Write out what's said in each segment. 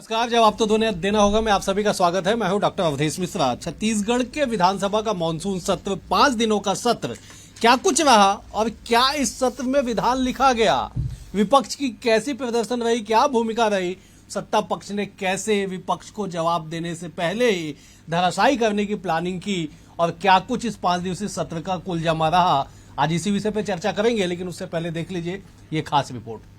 नमस्कार। जवाब तो देना होगा। मैं आप सभी का स्वागत है। मैं हूं डॉक्टर अवधेश मिश्रा। छत्तीसगढ़ के विधानसभा का मानसून सत्र 5 दिनों का सत्र क्या कुछ रहा और क्या इस सत्र में विधान लिखा गया, विपक्ष की कैसी प्रदर्शन रही, क्या भूमिका रही, सत्ता पक्ष ने कैसे विपक्ष को जवाब देने से पहले ही धराशायी करने की प्लानिंग की और क्या कुछ इस 5 दिवसीय सत्र का कुल जमा रहा, आज इसी विषय पर चर्चा करेंगे। लेकिन उससे पहले देख लीजिए ये खास रिपोर्ट।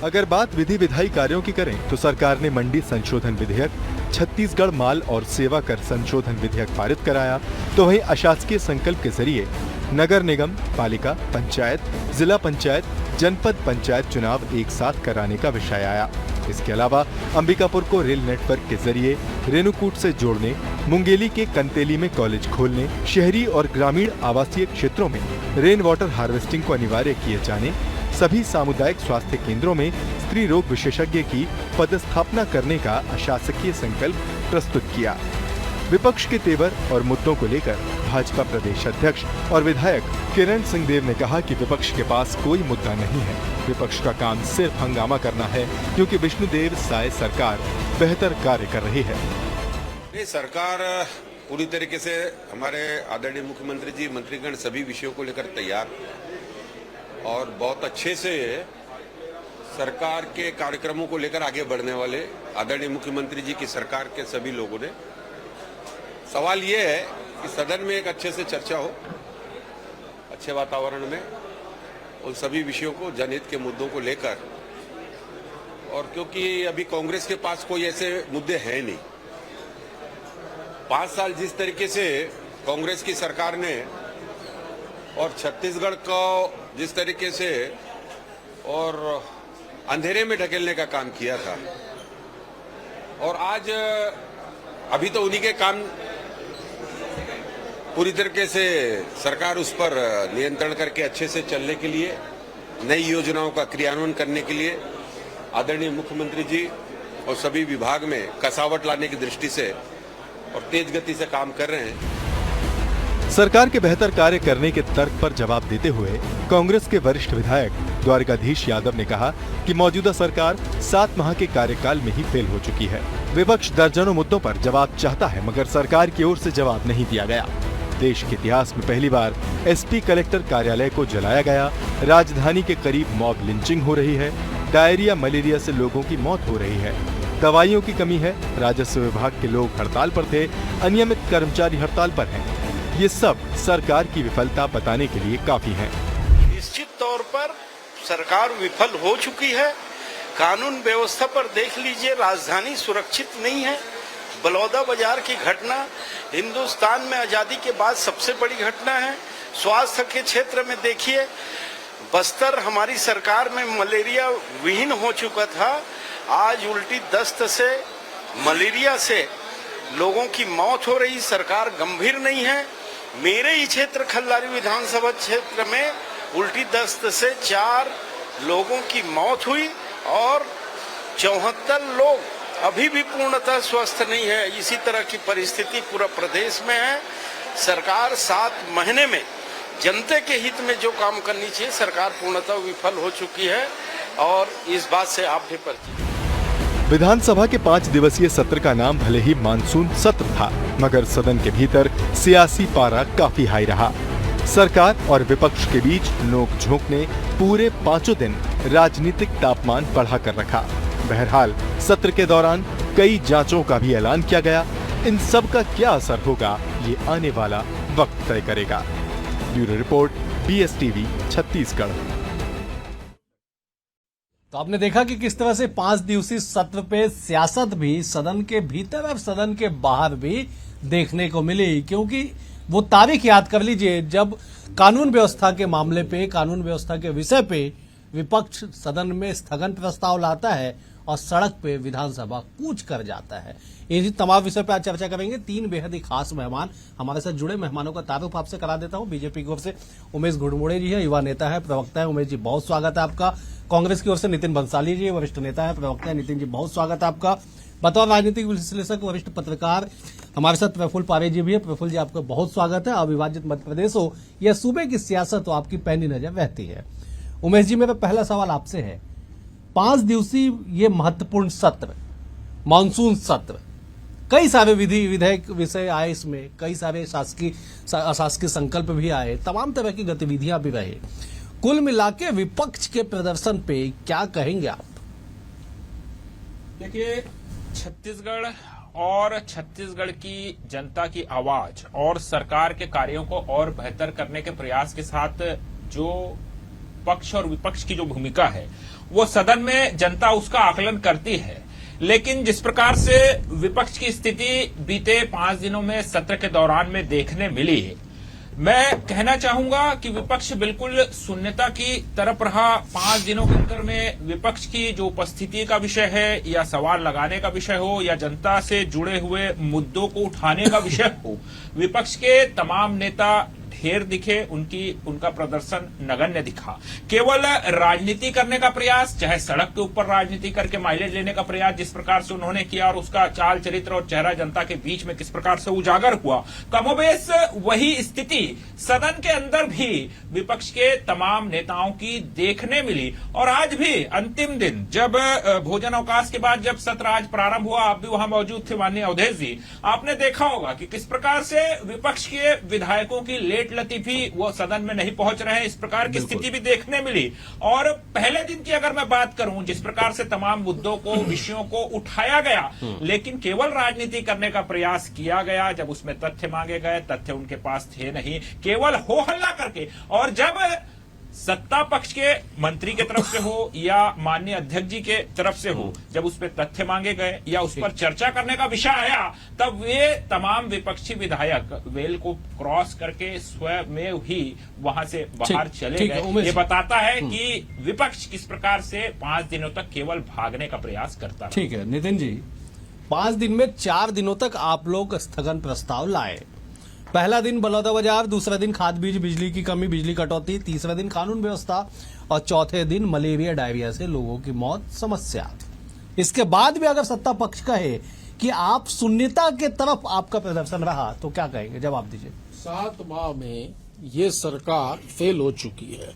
अगर बात विधि विधायी कार्यों की करें तो सरकार ने मंडी संशोधन विधेयक, छत्तीसगढ़ माल और सेवा कर संशोधन विधेयक पारित कराया, तो वहीं अशासकीय संकल्प के जरिए नगर निगम, पालिका, पंचायत, जिला पंचायत, जनपद पंचायत चुनाव एक साथ कराने का विषय आया। इसके अलावा अंबिकापुर को रेल नेटवर्क के जरिए रेणुकूट से जोड़ने, मुंगेली के कंतेली में कॉलेज खोलने, शहरी और ग्रामीण आवासीय क्षेत्रों में रेन वाटर हार्वेस्टिंग को अनिवार्य किए जाने, सभी सामुदायिक स्वास्थ्य केंद्रों में स्त्री रोग विशेषज्ञ की पदस्थापना करने का अशासकीय संकल्प प्रस्तुत किया। विपक्ष के तेवर और मुद्दों को लेकर भाजपा प्रदेश अध्यक्ष और विधायक किरण सिंहदेव ने कहा कि विपक्ष के पास कोई मुद्दा नहीं है, विपक्ष का काम सिर्फ हंगामा करना है, क्योंकि विष्णुदेव साय सरकार बेहतर कार्य कर रही है। ये सरकार पूरी तरीके से हमारे आदरणीय मुख्यमंत्री जी, मंत्रीगण सभी विषयों को लेकर तैयार और बहुत अच्छे से सरकार के कार्यक्रमों को लेकर आगे बढ़ने वाले आदरणीय मुख्यमंत्री जी की सरकार के सभी लोगों ने। सवाल ये है कि सदन में एक अच्छे से चर्चा हो, अच्छे वातावरण में उन सभी विषयों को, जनहित के मुद्दों को लेकर, और क्योंकि अभी कांग्रेस के पास कोई ऐसे मुद्दे हैं नहीं। 5 साल जिस तरीके से कांग्रेस की सरकार ने और छत्तीसगढ़ को जिस तरीके से और अंधेरे में ढकेलने का काम किया था, और आज अभी तो उन्हीं के काम पूरी तरीके से सरकार उस पर नियंत्रण करके अच्छे से चलने के लिए, नई योजनाओं का क्रियान्वयन करने के लिए आदरणीय मुख्यमंत्री जी और सभी विभाग में कसावट लाने की दृष्टि से और तेज गति से काम कर रहे हैं। सरकार के बेहतर कार्य करने के तर्क पर जवाब देते हुए कांग्रेस के वरिष्ठ विधायक द्वारकाधीश यादव ने कहा कि मौजूदा सरकार 7 माह के कार्यकाल में ही फेल हो चुकी है। विपक्ष दर्जनों मुद्दों पर जवाब चाहता है, मगर सरकार की ओर से जवाब नहीं दिया गया। देश के इतिहास में पहली बार एसपी कलेक्टर कार्यालय को जलाया गया, राजधानी के करीब मॉब लिंचिंग हो रही है, डायरिया मलेरिया से लोगों की मौत हो रही है, दवाइयों की कमी है, राजस्व विभाग के लोग हड़ताल पर थे, अनियमित कर्मचारी हड़ताल पर हैं। ये सब सरकार की विफलता बताने के लिए काफी है। निश्चित तौर पर सरकार विफल हो चुकी है। कानून व्यवस्था पर देख लीजिए, राजधानी सुरक्षित नहीं है। बलौदा बाजार की घटना हिंदुस्तान में आजादी के बाद सबसे बड़ी घटना है। स्वास्थ्य के क्षेत्र में देखिए, बस्तर हमारी सरकार में मलेरिया विहीन हो चुका था, आज उल्टी दस्त से, मलेरिया से लोगों की मौत हो रही। सरकार गंभीर नहीं है। मेरे ही क्षेत्र खल्लारी विधानसभा क्षेत्र में उल्टी दस्त से 4 लोगों की मौत हुई और 74 लोग अभी भी पूर्णतः स्वस्थ नहीं है। इसी तरह की परिस्थिति पूरा प्रदेश में है। सरकार 7 महीने में जनता के हित में जो काम करनी चाहिए, सरकार पूर्णतः विफल हो चुकी है और इस बात से आप भी परिचित। विधानसभा के 5 दिवसीय सत्र का नाम भले ही मानसून सत्र था, मगर सदन के भीतर सियासी पारा काफी हाई रहा। सरकार और विपक्ष के बीच नोक-झोंक ने पूरे 5 दिन राजनीतिक तापमान बढ़ा कर रखा। बहरहाल सत्र के दौरान कई जांचों का भी ऐलान किया गया। इन सब का क्या असर होगा, ये आने वाला वक्त तय करेगा। Bureau report, BSTV, Chhattisgarh. तो आपने देखा कि किस तरह से 5 दिवसीय सत्र पे सियासत भी सदन के भीतर और सदन के बाहर भी देखने को मिली, क्योंकि वो तारीख याद कर लीजिए जब कानून व्यवस्था के मामले पे, कानून व्यवस्था के विषय पे विपक्ष सदन में स्थगन प्रस्ताव लाता है और सड़क पे विधानसभा कूच कर जाता है। इसी तमाम विषय पे आज चर्चा करेंगे। 3 बेहद ही खास मेहमान हमारे साथ जुड़े। मेहमानों का तारुफ आपसे करा देता हूं। बीजेपी की ओर से उमेश घुड़मुड़े जी है, युवा नेता है, प्रवक्ता है। उमेश जी बहुत स्वागत है आपका। कांग्रेस की ओर से नितिन बंसाली जी वरिष्ठ नेता है, प्रवक्ता है। नितिन जी बहुत स्वागत है आपका। बतौर राजनीतिक विश्लेषक वरिष्ठ पत्रकार हमारे साथ प्रफुल्ल पारे जी भी है। प्रफुल्ल जी आपका बहुत स्वागत है। अविभाजित मध्य प्रदेश हो या सूबे की सियासत हो, आपकी पैनी नजर रहती है। उमेश जी, मेरा पहला सवाल आपसे है, 5 दिवसीय ये महत्वपूर्ण सत्र, मानसून सत्र, कई सारे विधि विधेयक विषय आए इसमें, कई सारे शासकीय अशासकीय संकल्प भी आए, तमाम तरह की गतिविधियां भी रहे। कुल मिलाके विपक्ष के प्रदर्शन पे क्या कहेंगे आप? देखिए, छत्तीसगढ़ और छत्तीसगढ़ की जनता की आवाज और सरकार के कार्यों को और बेहतर करने के प्रयास के साथ जो पक्ष और विपक्ष की जो भूमिका है वो सदन में जनता उसका आकलन करती है। लेकिन जिस प्रकार से विपक्ष की स्थिति बीते 5 दिनों में सत्र के दौरान में देखने मिली, मैं कहना चाहूंगा कि विपक्ष बिल्कुल शून्यता की तरफ रहा। 5 दिनों के अंतर में विपक्ष की जो उपस्थिति का विषय है या सवाल लगाने का विषय हो या जनता से जुड़े हुए मुद्दों को उठाने का विषय हो, विपक्ष के तमाम नेता ढेर दिखे, उनका प्रदर्शन नगण्य दिखा। केवल राजनीति करने का प्रयास, चाहे सड़क के ऊपर राजनीति करके माइलेज लेने का प्रयास जिस प्रकार से उन्होंने किया और उसका चाल चरित्र और चेहरा जनता के बीच में किस प्रकार से उजागर हुआ, कमोबेश वही स्थिति सदन के अंदर भी विपक्ष के तमाम नेताओं की देखने मिली। और आज भी अंतिम दिन जब भोजन अवकाश के बाद जब सत्र आज प्रारंभ हुआ, आप भी वहां मौजूद थे माननीय अवधेश जी, आपने देखा होगा कि किस प्रकार से विपक्ष के विधायकों की लेट लतीफी वो सदन में नहीं पहुंच रहे हैं, इस प्रकार की स्थिति भी देखने मिली। और पहले दिन की अगर मैं बात करूं, जिस प्रकार से तमाम मुद्दों को, विषयों को उठाया गया, लेकिन केवल राजनीति करने का प्रयास किया गया। जब उसमें तथ्य मांगे गए, तथ्य उनके पास थे नहीं, केवल हो हल्ला करके। और जब सत्ता पक्ष के मंत्री के तरफ से हो या माननीय अध्यक्ष जी के तरफ से हो, जब उस पर तथ्य मांगे गए या उस पर चर्चा करने का विषय आया, तब वे तमाम विपक्षी विधायक वेल को क्रॉस करके स्वयं में ही वहां से बाहर चले गए। ये बताता है कि विपक्ष किस प्रकार से 5 दिनों तक केवल भागने का प्रयास करता। ठीक है नितिन जी, 5 दिन में 4 दिनों तक आप लोग स्थगन प्रस्ताव लाए। पहला दिन बलौदाबाजार, दूसरा दिन खाद बीज, बिजली की कमी, बिजली कटौती, तीसरा दिन कानून व्यवस्था और चौथे दिन मलेरिया डायरिया से लोगों की मौत समस्या। इसके बाद भी अगर सत्ता पक्ष कहे कि आप शून्यता के तरफ आपका प्रदर्शन रहा, तो क्या कहेंगे? जवाब दीजिए। 7 माह में ये सरकार फेल हो चुकी है।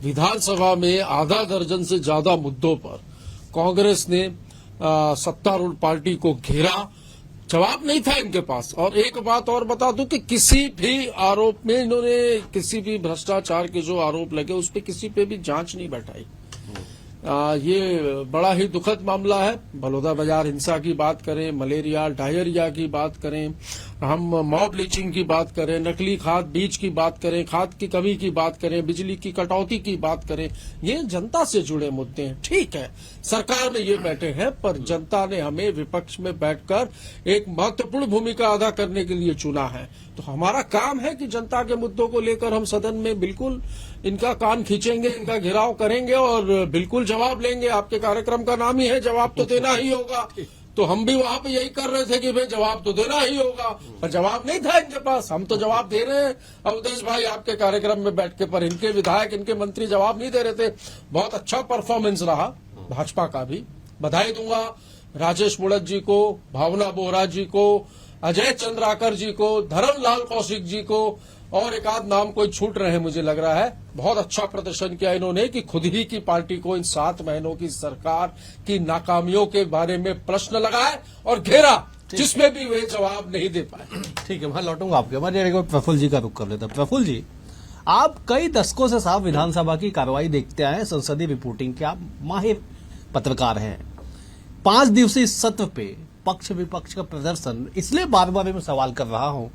विधानसभा में आधा दर्जन से ज्यादा मुद्दों पर कांग्रेस ने सत्तारूढ़ पार्टी को घेरा, जवाब नहीं था इनके पास। और एक बात और बता दूं कि किसी भी आरोप में इन्होंने, किसी भी भ्रष्टाचार के जो आरोप लगे उस पे किसी पे भी जांच नहीं बैठाई। ये बड़ा ही दुखद मामला है। बलौदाबाजार हिंसा की बात करें, मलेरिया डायरिया की बात करें, हम मॉब लीचिंग की बात करें, नकली खाद बीज की बात करें, खाद की कमी की बात करें, बिजली की कटौती की बात करें, ये जनता से जुड़े मुद्दे हैं। ठीक है, सरकार में ये बैठे हैं, पर जनता ने हमें विपक्ष में बैठकर एक महत्वपूर्ण भूमिका अदा करने के लिए चुना है। तो हमारा काम है कि जनता के मुद्दों को लेकर हम सदन में बिल्कुल इनका कान खींचेंगे, इनका घेराव करेंगे और बिल्कुल जवाब लेंगे। आपके कार्यक्रम का नाम ही है जवाब तो देना ही होगा, तो हम भी वहां पे यही कर रहे थे कि भाई जवाब तो देना ही होगा, पर जवाब नहीं था इनके पास। हम तो जवाब दे रहे हैं अवधेश भाई आपके कार्यक्रम में बैठ के, पर इनके विधायक, इनके मंत्री जवाब नहीं दे रहे थे। बहुत अच्छा परफॉर्मेंस रहा भाजपा का भी, बधाई दूंगा राजेश मुड़त जी को, भावना बोहरा जी को, अजय चंद्राकर जी को, धर्मलाल कौशिक जी को, और एक आध नाम कोई छूट रहे हैं मुझे लग रहा है। बहुत अच्छा प्रदर्शन किया इन्होंने कि खुद ही की पार्टी को इन 7 महीनों की सरकार की नाकामियों के बारे में प्रश्न लगाए और घेरा, जिसमें भी वे जवाब नहीं दे पाए। ठीक है, मैं लौटूंगा आपके बाद। एक बार प्रफुल्ल जी का रुख कर लेता। प्रफुल्ल जी, आप कई दशकों से साहब विधानसभा की कार्रवाई देखते आए, संसदीय रिपोर्टिंग के आप माहिर पत्रकार हैं। 5 दिवसीय सत्र पे पक्ष विपक्ष का प्रदर्शन, इसलिए बार बार मैं सवाल कर रहा हूं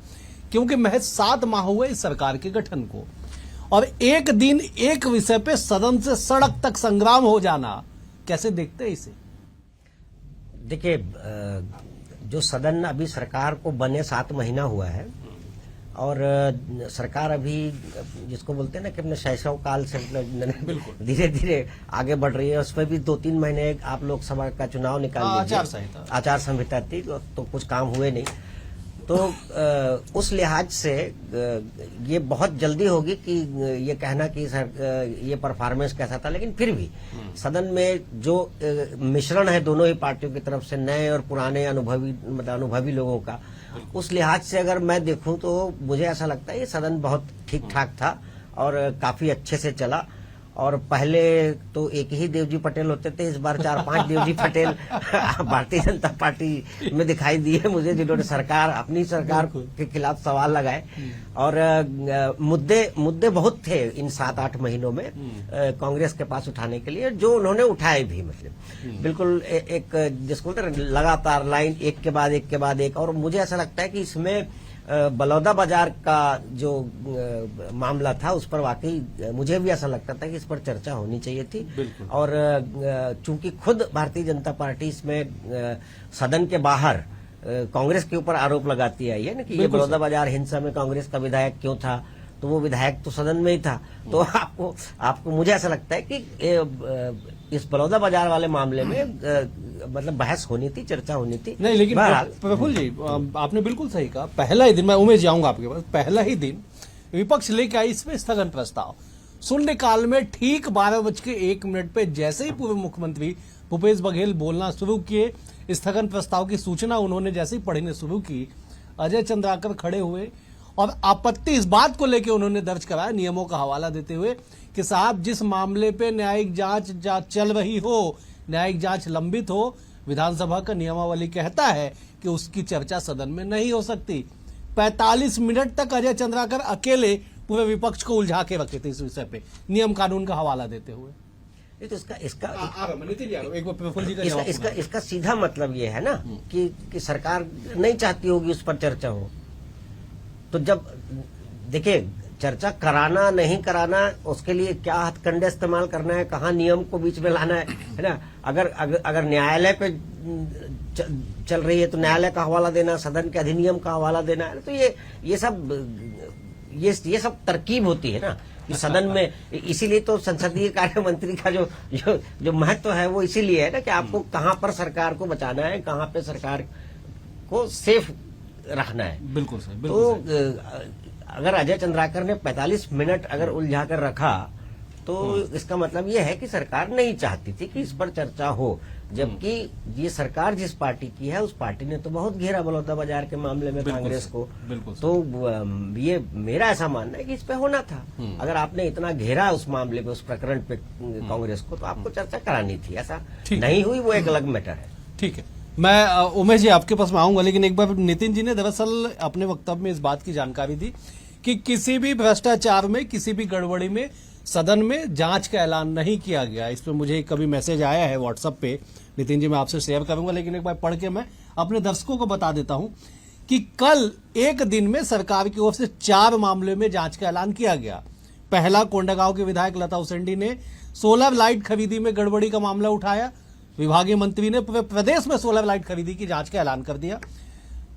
क्योंकि महज 7 माह हुए इस सरकार के गठन को, और एक दिन एक विषय पे सदन से सड़क तक संग्राम हो जाना, कैसे देखते हैं इसे? देखिए, जो सदन अभी सरकार को बने 7 महीना हुआ है और सरकार अभी जिसको बोलते हैं ना कि अपने शैशव काल से धीरे धीरे आगे बढ़ रही है। उस पर भी 2-3 महीने आप लोकसभा का चुनाव निकाल लीजिए, आचार संहिता थी तो कुछ काम हुए नहीं। तो उस लिहाज से ये बहुत जल्दी होगी कि ये कहना कि ये परफॉर्मेंस कैसा था, लेकिन फिर भी सदन में जो मिश्रण है दोनों ही पार्टियों की तरफ से, नए और पुराने अनुभवी लोगों का, उस लिहाज से अगर मैं देखूं तो मुझे ऐसा लगता है ये सदन बहुत ठीक ठाक था और काफी अच्छे से चला। और पहले तो एक ही देवजी पटेल होते थे, इस बार 4-5 देवजी पटेल भारतीय जनता पार्टी में दिखाई दिए मुझे, जिन्होंने अपनी सरकार के खिलाफ सवाल लगाए। और मुद्दे बहुत थे इन 7-8 महीनों में कांग्रेस के पास उठाने के लिए, जो उन्होंने उठाए भी, मतलब बिल्कुल एक जिसको लगातार लाइन एक के बाद एक। और मुझे ऐसा लगता है कि इसमें बलौदा बाजार का जो मामला था उस पर वाकई मुझे भी ऐसा लगता था कि इस पर चर्चा होनी चाहिए थी। और चूंकि खुद भारतीय जनता पार्टी इसमें सदन के बाहर कांग्रेस के ऊपर आरोप लगाती आई है ना कि ये बलौदा बाजार हिंसा में कांग्रेस का विधायक क्यों था, तो वो विधायक तो सदन में ही था। तो आपको मुझे ऐसा लगता है कि इस बलौदा बाजार वाले मामले में मतलब बहस होनी थी, चर्चा होनी थी। नहीं, लेकिन प्रफुल्ल जी आपने बिल्कुल सही कहा। पहला ही दिन, मैं उमेश जाऊंगा आपके पास, पहला ही दिन विपक्ष लेके आई इसमें स्थगन प्रस्ताव। शून्यकाल में ठीक 12:01 पे जैसे ही पूर्व मुख्यमंत्री भूपेश बघेल बोलना शुरू किए, स्थगन प्रस्ताव की सूचना उन्होंने जैसे ही पढ़ने शुरू की, अजय चंद्राकर खड़े हुए और आपत्ति इस बात को लेकर उन्होंने दर्ज कराया, नियमों का हवाला देते हुए कि साहब जिस मामले पे न्यायिक जांच चल रही हो, न्यायिक जांच लंबित हो, विधानसभा का नियमावली कहता है कि उसकी चर्चा सदन में नहीं हो सकती। 45 मिनट तक अजय चंद्राकर अकेले पूरे विपक्ष को उलझा के रखे थे इस विषय पे, नियम कानून का हवाला देते हुए। तो इसका सीधा मतलब ये है ना कि सरकार नहीं चाहती होगी उस पर चर्चा हो। तो जब देखिए चर्चा कराना नहीं कराना, उसके लिए क्या हथकंडे इस्तेमाल करना है, कहाँ नियम को बीच में लाना है ना। अगर न्यायालय पे चल रही है तो न्यायालय का हवाला देना, सदन के अधिनियम का हवाला देना है, तो ये सब तरकीब होती है ना कि सदन में। इसीलिए तो संसदीय कार्य मंत्री का जो महत्व है वो इसीलिए है ना कि आपको कहाँ पर सरकार को बचाना है, कहाँ पे सरकार को सेफ रखना है। बिल्कुल सही। तो अगर अजय चंद्राकर ने 45 मिनट अगर उलझा कर रखा तो इसका मतलब यह है कि सरकार नहीं चाहती थी कि इस पर चर्चा हो। जबकि ये सरकार जिस पार्टी की है उस पार्टी ने तो बहुत घेरा बलौदा बाजार के मामले में कांग्रेस को। तो ये मेरा ऐसा मानना है कि इस पे होना था। अगर आपने इतना घेरा उस मामले पे, उस प्रकरण पे कांग्रेस को, तो आपको चर्चा करानी थी। ऐसा नहीं हुई, वो एक अलग मैटर है। ठीक है, मैं उमेश जी आपके पास में आऊंगा, लेकिन एक बार नितिन जी ने दरअसल अपने वक्तव्य में इस बात की जानकारी दी कि किसी भी भ्रष्टाचार में, किसी भी गड़बड़ी में सदन में जांच का ऐलान नहीं किया गया। इस पर मुझे कभी मैसेज आया है व्हाट्सएप पे, नितिन जी मैं आपसे शेयर करूंगा, लेकिन एक बार पढ़ के मैं अपने दर्शकों को बता देता हूं कि कल एक दिन में सरकार की ओर से 4 मामले में जांच का ऐलान किया गया। पहला, कोंडागांव के विधायक लता उसेंडी ने सोलर लाइट खरीदी में गड़बड़ी का मामला उठाया। विभागीय मंत्री ने पूरे प्रदेश में सोलर लाइट खरीदी की जांच का ऐलान कर दिया।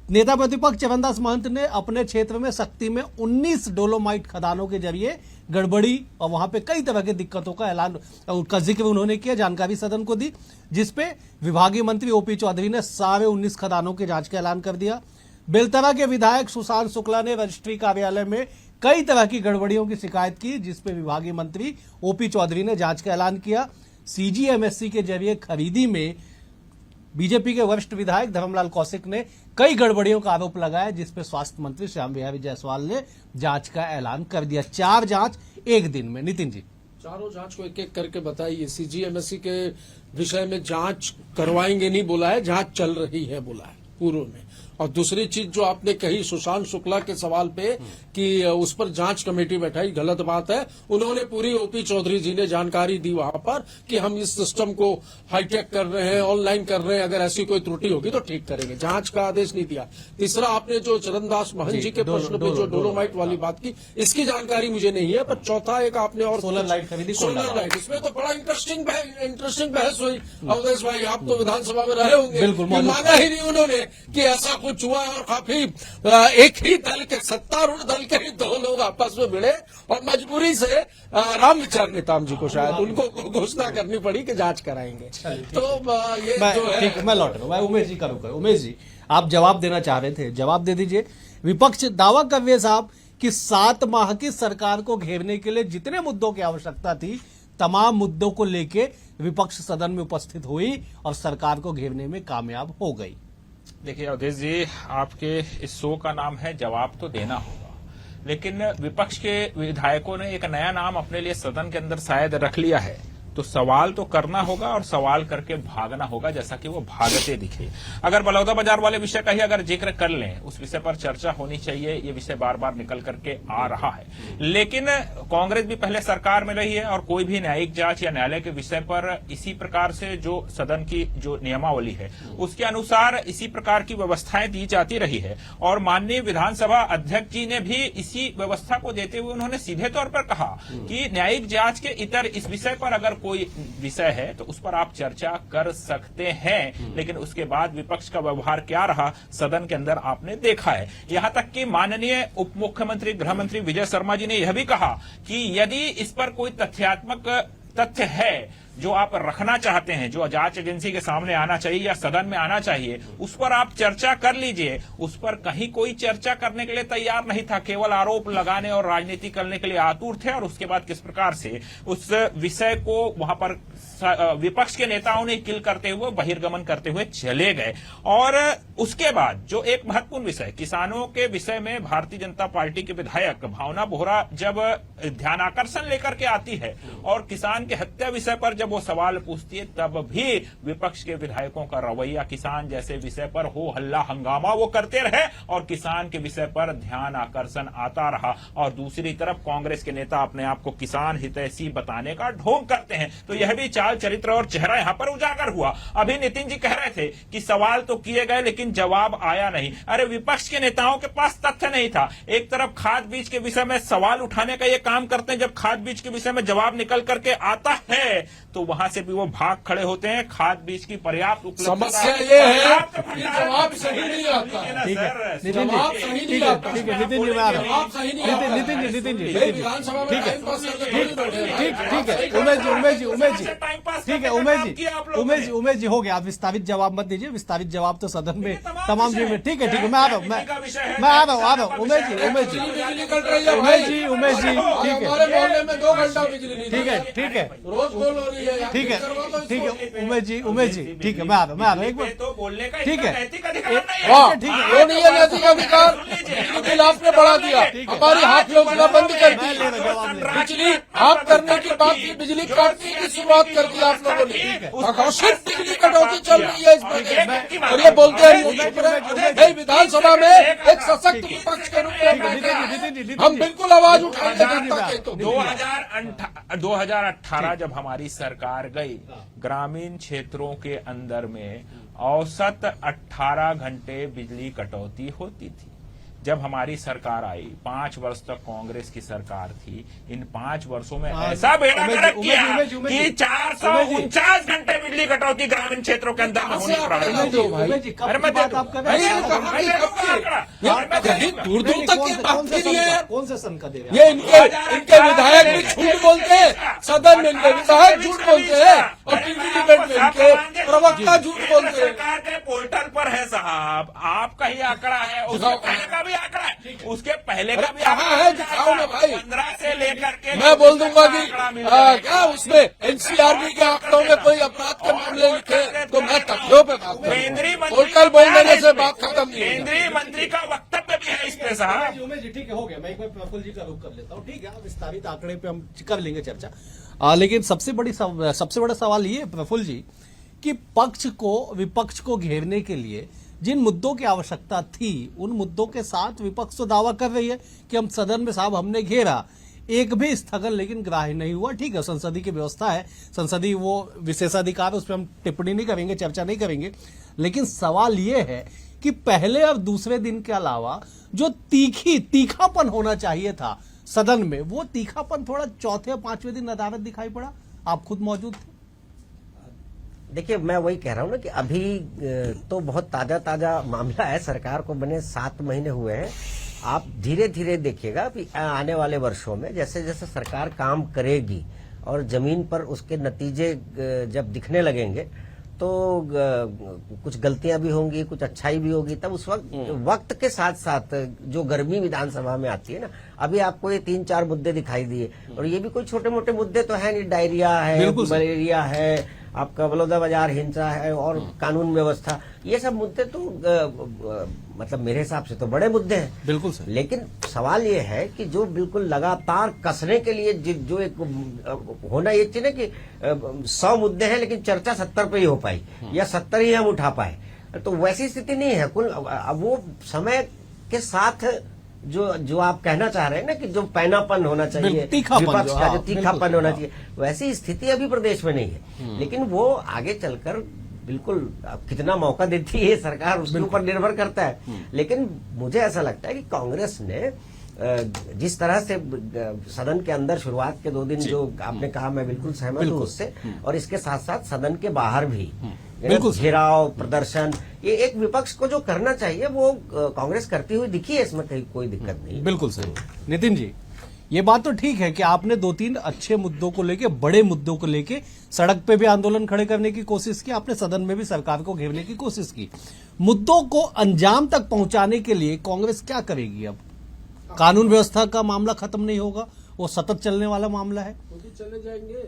नेता प्रतिपक्ष चरणदास महंत ने अपने क्षेत्र में शक्ति में 19 डोलोमाइट खदानों के जरिए गड़बड़ी और वहां पे कई तरह की दिक्कतों का ऐलान का जिक्र उन्होंने किया, जानकारी सदन को दी, जिसपे विभागीय मंत्री ओपी चौधरी ने सारे 19 खदानों के जांच का ऐलान कर दिया। बेलतरा के विधायक सुशांत शुक्ला ने रजिस्ट्री कार्यालय में कई तरह की गड़बड़ियों की शिकायत की, जिसपे विभागीय मंत्री ओपी चौधरी ने जांच का ऐलान किया। सीजीएमएससी के जरिए खरीदी में बीजेपी के वरिष्ठ विधायक धर्मलाल कौशिक ने कई गड़बड़ियों का आरोप लगाया, जिसपे स्वास्थ्य मंत्री श्याम बिहारी जायसवाल ने जांच का ऐलान कर दिया। 4 जांच एक दिन में। नितिन जी, चारों जांच को एक एक करके बताइए। सीजीएमएससी के विषय में जांच करवाएंगे नहीं बोला है, जांच चल रही है बोला है पूर्व में। और दूसरी चीज जो आपने कही सुशांत शुक्ला के सवाल पे कि उस पर जांच कमेटी बैठाई, गलत बात है। उन्होंने पूरी ओपी चौधरी जी ने जानकारी दी वहां पर कि हम इस सिस्टम को हाईटेक कर रहे हैं, ऑनलाइन कर रहे हैं, अगर ऐसी कोई त्रुटि होगी तो ठीक करेंगे। जांच का आदेश नहीं दिया। तीसरा, आपने जो चरणदास महंत जी के प्रश्न पे जो डोलोमाइट वाली बात की, इसकी जानकारी मुझे नहीं है। पर चौथा एक आपने और सोलर लाइट खरीदी, सोलर लाइट, इसमें तो बड़ा इंटरेस्टिंग बहस हुई। अवधेश भाई, आप तो विधानसभा में रहे होंगे, बिल्कुल माना ही नहीं उन्होंने कि ऐसा कुछ हुआ। और काफी एक ही दल के, सत्तारूढ़ दल के ही 2 लोग आपस में भिड़े और मजबूरी से रामविचार नेताम जी को शायद उनको घोषणा करनी पड़ी कि जांच कराएंगे। तो ये जो है, ठीक, मैं लौट रहा हूं। मैं उमेश जी करूंगा। उमेश जी, आप जवाब देना चाह रहे थे, जवाब दे दीजिए। विपक्ष दावा कर रहे साहब कि 7 माह की सरकार को घेरने के लिए जितने मुद्दों की आवश्यकता थी, तमाम मुद्दों को लेके विपक्ष सदन में उपस्थित हुई और सरकार को घेरने में कामयाब हो गई। देखिए अवधेश जी, आपके इस शो का नाम है जवाब तो देना होगा, लेकिन विपक्ष के विधायकों ने एक नया नाम अपने लिए सदन के अंदर शायद रख लिया है। तो सवाल तो करना होगा और सवाल करके भागना होगा, जैसा कि वो भागते दिखे। अगर बलौदा बाजार वाले विषय का ही अगर जिक्र कर लें, उस विषय पर चर्चा होनी चाहिए। ये विषय बार बार निकल करके आ रहा है, लेकिन कांग्रेस भी पहले सरकार में रही है और कोई भी न्यायिक जांच या न्यायालय के विषय पर इसी प्रकार से जो सदन की जो नियमावली है उसके अनुसार इसी प्रकार की व्यवस्थाएं दी जाती रही है। और माननीय विधानसभा अध्यक्ष जी ने भी इसी व्यवस्था को देते हुए उन्होंने सीधे तौर पर कहा कि न्यायिक जांच के इतर इस विषय पर अगर कोई विषय है तो उस पर आप चर्चा कर सकते हैं, लेकिन उसके बाद विपक्ष का व्यवहार क्या रहा सदन के अंदर आपने देखा है। यहां तक कि माननीय उप मुख्यमंत्री गृह मंत्री विजय शर्मा जी ने यह भी कहा कि यदि इस पर कोई तथ्यात्मक तथ्य है जो आप रखना चाहते हैं, जो जांच एजेंसी के सामने आना चाहिए या सदन में आना चाहिए, उस पर आप चर्चा कर लीजिए। उस पर कहीं कोई चर्चा करने के लिए तैयार नहीं था, केवल आरोप लगाने और राजनीति करने के लिए आतुर थे। और उसके बाद किस प्रकार से उस विषय को वहां पर विपक्ष के नेताओं ने किल करते हुए बहिर्गमन करते हुए चले गए। और उसके बाद जो एक महत्वपूर्ण विषय किसानों के विषय में भारतीय जनता पार्टी के विधायक भावना बोहरा जब ध्यानाकर्षण लेकर के आती है और किसान के हत्या विषय पर जब वो सवाल पूछती है, तब भी विपक्ष के विधायकों का रवैया किसान जैसे विषय पर हो हल्ला हंगामा वो करते रहे और किसान के विषय पर ध्यान आकर्षण आता रहा। और दूसरी तरफ कांग्रेस के नेता अपने आप को किसान हितैषी बताने का ढोंग करते हैं। तो यह भी चाल चरित्र और चेहरा यहां पर उजागर हुआ। अभी नितिन जी कह रहे थे कि सवाल तो किए गए लेकिन जवाब आया नहीं। अरे विपक्ष के नेताओं के पास तथ्य नहीं था। एक तरफ खाद बीज के विषय में सवाल उठाने का ये काम करते हैं, जब खाद बीज के विषय में जवाब निकल करके आता है तो वहां से भी वो भाग खड़े होते हैं। खाद बीज की पर्याप्त उपलब्धता, समस्या ये है कि जवाब सही नहीं आता। ठीक है जवाब सही नहीं आता। ठीक है नितिन जी, मैं आ रहा जवाब हूँ। सही नहीं आता। नितिन जी विधानसभा में ठीक है, टाइम पास करके थोड़ी बैठे हैं। ठीक है उमेश जी ठीक है उमेश जी हो गया। आप विस्तारित जवाब मत दीजिए, विस्तारित जवाब तो सदन में तमाम जी में। ठीक है मैं आ रहा हूँ, मैं आ रहा हूँ। उमेश जी बिजली कट रही है भाई। ठीक है हमारे मोहल्ले में 2 घंटा बिजली नहीं। ठीक है रोज बोल हो रही है। ठीक है उमेश जी ठीक है मैं आ रहा हूँ एक बार। तो बोलने का ठीक है नैतिक अधिकार नहीं है। वाह, ठीक है। वो नहीं है नैतिक अधिकार। बिल आपने बढ़ा दिया, हमारी हाथ योजना बंद कर दी। बिजली आप करने की बात की, बिजली काटने की शुरुआत कर दी आप लोगों ने। घोषित बिजली कटौती चल रही है इस बजट में और ये बोलते हैं विधानसभा में एक सशक्त विपक्ष के रूप में हम बिल्कुल आवाज उठाएंगे जनता के। तो 2018 जब हमारी सरकार गई, ग्रामीण क्षेत्रों के अंदर में औसत 18 घंटे बिजली कटौती होती थी। जब हमारी सरकार आई, 5 वर्ष तक कांग्रेस की सरकार थी, इन 5 वर्षों में ऐसा बेड़ा गर्क किया कि 449 घंटे बिजली कटौती ग्रामीण क्षेत्रों के अंदर में होनी पड़ा। अरे मैं दूर दूर तक ये बात के लिए कौन से सन का दे रहे ये इनके विधायक भी झूठ बोलते हैं, सदन में इनके विधायक झूठ बोलते हैं और टीवी डिबेट में इनके प्रवक्ता झूठ बोलते हैं। सरकार के पोर्टल पर है साहब, आपका ही आंकड़ा है, उसके पहले का भी आंकड़ा है, उसके पहले का भी कहाँ है दिखाओ ना भाई। 15 से लेकर के मैं बोल दूंगा कि क्या उसमें एनसीआरबी के आंकड़ों में कोई अपराध के मामले लिखे तो मैं तथ्यों पे बात केंद्रीय करूँ। पोर्टल बोल देने से बात खत्म नहीं होगी। केंद्रीय मंत्री का वक्तव्य भी है इस पे साहब। उमेश जी ठीक है हो गया। मैं एक बार प्रफुल्ल जी का रुख कर लेता हूँ। ठीक है विस्तारित आंकड़े पे हम कर लेंगे चर्चा। लेकिन सबसे बड़ा सवाल ये प्रफुल्ल जी कि पक्ष को विपक्ष को घेरने के लिए जिन मुद्दों की आवश्यकता थी उन मुद्दों के साथ विपक्ष तो दावा कर रही है कि हम सदन में साहब हमने घेरा, एक भी स्थगन लेकिन ग्राह्य नहीं हुआ। ठीक है संसदीय की व्यवस्था है, संसदीय वो विशेषाधिकार, उस पर हम टिप्पणी नहीं करेंगे, चर्चा नहीं करेंगे। लेकिन सवाल ये है कि पहले और दूसरे दिन के अलावा जो तीखापन होना चाहिए था सदन में, वो तीखापन थोड़ा चौथे और 5वें दिन अदालत दिखाई पड़ा। आप खुद मौजूद थे। देखिए मैं वही कह रहा हूं ना कि अभी तो बहुत ताजा मामला है, सरकार को बने 7 महीने हुए हैं। आप धीरे धीरे देखिएगा कि आने वाले वर्षों में जैसे जैसे सरकार काम करेगी और जमीन पर उसके नतीजे जब दिखने लगेंगे तो कुछ गलतियां भी होंगी, कुछ अच्छाई भी होगी। तब उस वक्त के साथ साथ जो गर्मी विधानसभा में आती है ना, अभी आपको ये 3-4 मुद्दे दिखाई दिए और ये भी कोई छोटे मोटे मुद्दे तो है नहीं। डायरिया है, मलेरिया है, आपका बलौदा बाजार हिंसा है और कानून व्यवस्था, ये सब मुद्दे तो मतलब मेरे हिसाब से तो बड़े मुद्दे हैं। बिल्कुल सर। लेकिन सवाल ये है कि जो बिल्कुल लगातार कसने के लिए जो एक होना ये चाहिए ना कि 100 मुद्दे हैं लेकिन चर्चा 70 पे ही हो पाई या 70 ही हम उठा पाए, तो वैसी स्थिति नहीं है। कुल अब वो समय के साथ जो आप कहना चाह रहे हैं ना कि जो पैनापन होना चाहिए तीखापन विपक्ष का, जो बिल्कुल, तीखापन होना चाहिए, वैसी स्थिति अभी प्रदेश में नहीं है। लेकिन वो आगे चलकर बिल्कुल कितना मौका देती है सरकार उसके ऊपर निर्भर करता है। लेकिन मुझे ऐसा लगता है कि कांग्रेस ने जिस तरह से सदन के अंदर शुरुआत के 2 दिन जो आपने कहा, मैं बिल्कुल सहमत हूँ उससे, और इसके साथ साथ सदन के बाहर भी घेराव प्रदर्शन, ये एक विपक्ष को जो करना चाहिए वो कांग्रेस करती हुई दिखी है, इसमें कहीं कोई दिक्कत नहीं। बिल्कुल सही। नितिन जी, ये बात तो ठीक है कि आपने 2-3 अच्छे मुद्दों को लेके, बड़े मुद्दों को लेके सड़क पे भी आंदोलन खड़े करने की कोशिश की, आपने सदन में भी सरकार को घेरने की कोशिश की। मुद्दों को अंजाम तक पहुंचाने के लिए कांग्रेस क्या करेगी? अब कानून व्यवस्था का मामला खत्म नहीं होगा, वो सतत चलने वाला मामला है। खुद ही चले जाएंगे,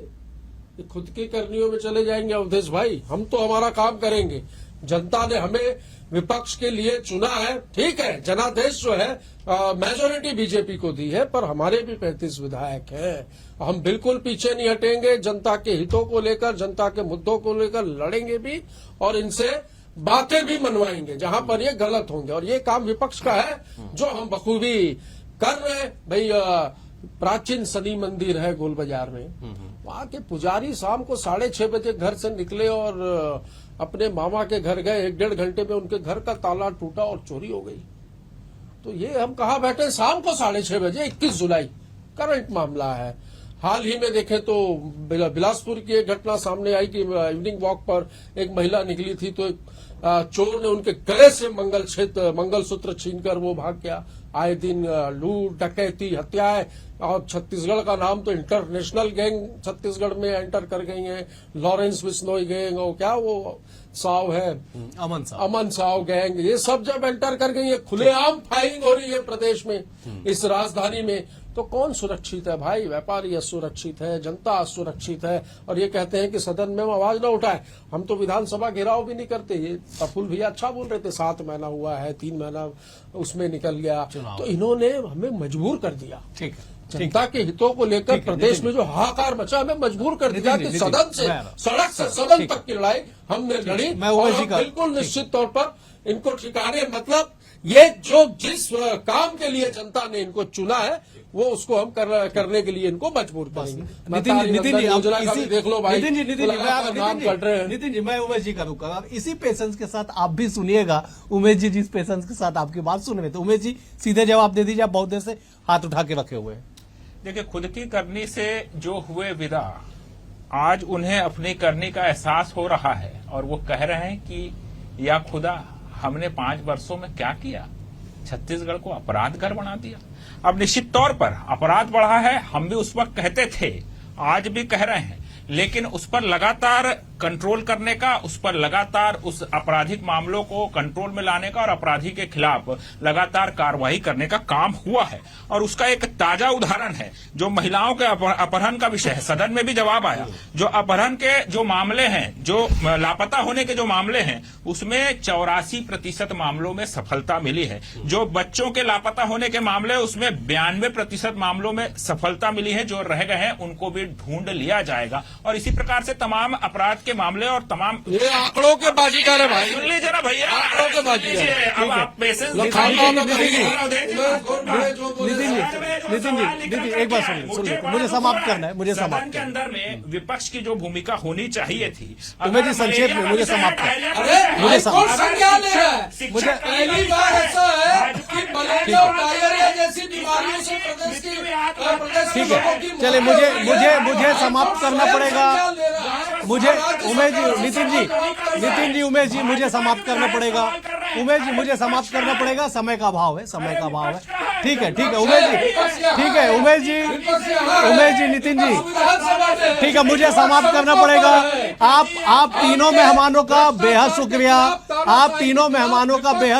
ये खुद की करनियों में चले जाएंगे अवधेश भाई। हम तो हमारा काम करेंगे, जनता ने हमें विपक्ष के लिए चुना है, ठीक है, जनादेश जो है मेजोरिटी बीजेपी को दी है, पर हमारे भी 35 विधायक हैं। हम बिल्कुल पीछे नहीं हटेंगे, जनता के हितों को लेकर, जनता के मुद्दों को लेकर लड़ेंगे भी और इनसे बातें भी मनवाएंगे जहां पर ये गलत होंगे। और ये काम विपक्ष का है जो हम बखूबी कर रहे हैं। भाई प्राचीन शनि मंदिर है गोल बाजार में, वहां के पुजारी शाम को 6:30 बजे घर से निकले और अपने मामा के घर गए। 1-1.5 घंटे में उनके घर का ताला टूटा और चोरी हो गई। तो ये हम कहाँ बैठे, शाम को 6:30 बजे 21 जुलाई करंट मामला है। हाल ही में देखें तो बिलासपुर की एक घटना सामने आई कि इवनिंग वॉक पर एक महिला निकली थी तो एक चोर ने उनके गले से मंगलसूत्र छीनकर वो भाग गया। आए दिन लूट डकैती हत्याएं, और छत्तीसगढ़ का नाम तो इंटरनेशनल गैंग छत्तीसगढ़ में एंटर कर गई है। लॉरेंस बिश्नोई गैंग और क्या वो साव है अमन साव गैंग, ये सब जब एंटर कर गई है, खुलेआम फायरिंग हो रही है प्रदेश में, इस राजधानी में, तो कौन सुरक्षित है भाई? व्यापारी असुरक्षित है, जनता असुरक्षित है। और ये कहते हैं कि सदन में आवाज न उठाए। हम तो विधानसभा घेराव भी नहीं करते। ये प्रफुल्ल भैया अच्छा बोल रहे थे, 7 महीना हुआ है, 3 महीना उसमें निकल गया, तो इन्होंने हमें मजबूर कर दिया। ठीक है, जनता के हितों को लेकर प्रदेश में जो हाहाकार मचा, हमें मजबूर कर दिया कि सदन से सड़क से सदन तक की लड़ाई हमने लड़ी। और हम बिल्कुल निश्चित तौर पर इनको ठिकाने, मतलब ये जो जिस काम के लिए जनता ने इनको चुना है वो उसको हम करने के लिए इनको मजबूर करेंगे। नितिन जी, योजना का भी देख लो भाई। नितिन जी, मैं उमेश जी का रुक कर इसी पेशेंस के साथ आप भी सुनिएगा। उमेश जी जिस पेशेंस के साथ आपकी बात सुन रहे थे, उमेश जी सीधे जवाब दे दीजिए। आप बहुत देर से हाथ उठा के रखे हुए हैं। देखिए, खुद की करनी से जो हुए विदा, आज उन्हें अपनी करनी का एहसास हो रहा है और वो कह रहे हैं कि या खुदा, हमने 5 वर्षों में क्या किया? छत्तीसगढ़ को अपराध घर बना दिया। अब निश्चित तौर पर अपराध बढ़ा है, हम भी उस वक्त कहते थे, आज भी कह रहे हैं, लेकिन उस पर लगातार कंट्रोल करने का, उस पर लगातार उस आपराधिक मामलों को कंट्रोल में लाने का और अपराधी के खिलाफ लगातार कार्रवाई करने का काम हुआ है। और उसका एक ताजा उदाहरण है जो महिलाओं के अपहरण का विषय है। सदन में भी जवाब आया। जो अपहरण के जो मामले हैं, जो लापता होने के जो मामले हैं, उसमें 84% मामलों में सफलता मिली है। जो बच्चों के लापता होने के मामले, उसमें 92% मामलों में सफलता मिली है। जो रह गए हैं उनको भी ढूंढ लिया जाएगा। और इसी प्रकार से तमाम अपराध के मामले और तमाम, ये आंकड़ों के बाजीगर है भाई, सुन लीजिए ना भैया, आंकड़ों के बाजीगर। अब आप पेशेंस नितिन जी, एक बात सुनिए, मुझे समाप्त करना है, मुझे समाप्त के अंदर में विपक्ष की जो भूमिका होनी चाहिए थी, उमेश जी संक्षेप में मुझे समाप्त अरे मुझे संज्ञान ले रहा है। मुझे पहली बार ऐसा है कि मलेरिया और डायरिया जैसी बीमारियों से प्रदेश ठीक है, चलिए मुझे समाप्त करना पड़ेगा। मुझे उमेश जी, उमेश जी मुझे समाप्त करना पड़ेगा। उमेश जी मुझे समाप्त करना पड़ेगा, समय का अभाव है। ठीक है उमेश जी, नितिन जी, ठीक है, मुझे समाप्त करना पड़ेगा। आप तीनों मेहमानों का बेहद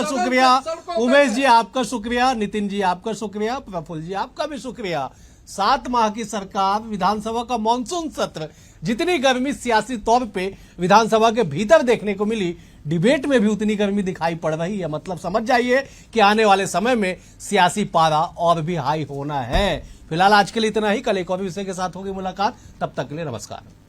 शुक्रिया। उमेश जी आपका शुक्रिया, नितिन जी आपका शुक्रिया, प्रफुल्ल जी आपका भी शुक्रिया। 7 माह की सरकार, विधानसभा का मॉनसून सत्र, जितनी गर्मी सियासी तौर पे विधानसभा के भीतर देखने को मिली, डिबेट में भी उतनी गर्मी दिखाई पड़ रही है। मतलब समझ जाइए कि आने वाले समय में सियासी पारा और भी हाई होना है। फिलहाल आज के लिए इतना ही। कल एक और विषय के साथ होगी मुलाकात। तब तक के लिए नमस्कार।